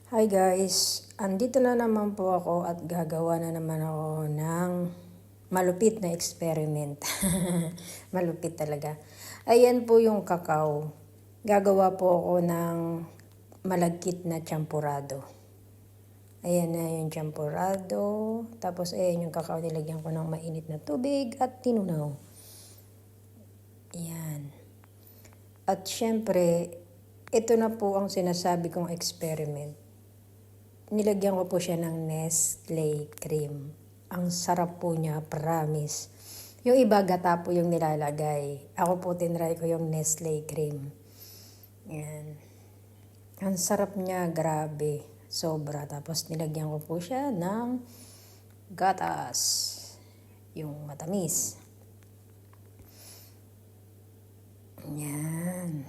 Hi guys, andito na naman po ako at gagawa na naman ako ng malupit na experiment. Malupit talaga. Ayan po yung kakao. Gagawa po ako ng malagkit na champurado. Ayan na yung champurado. Tapos ayan yung kakao, nilagyan ko ng mainit na tubig at tinunaw. Ayan. At syempre, ito na po ang sinasabi kong experiment. Nilagyan ko po siya ng Nestle cream. Ang sarap po niya, promise. Yung iba gata po yung nilalagay. Ako po tinry ko yung Nestle cream. Yan. Ang sarap niya, grabe. Sobra. Tapos nilagyan ko po siya ng gatas. Yung matamis. Yan.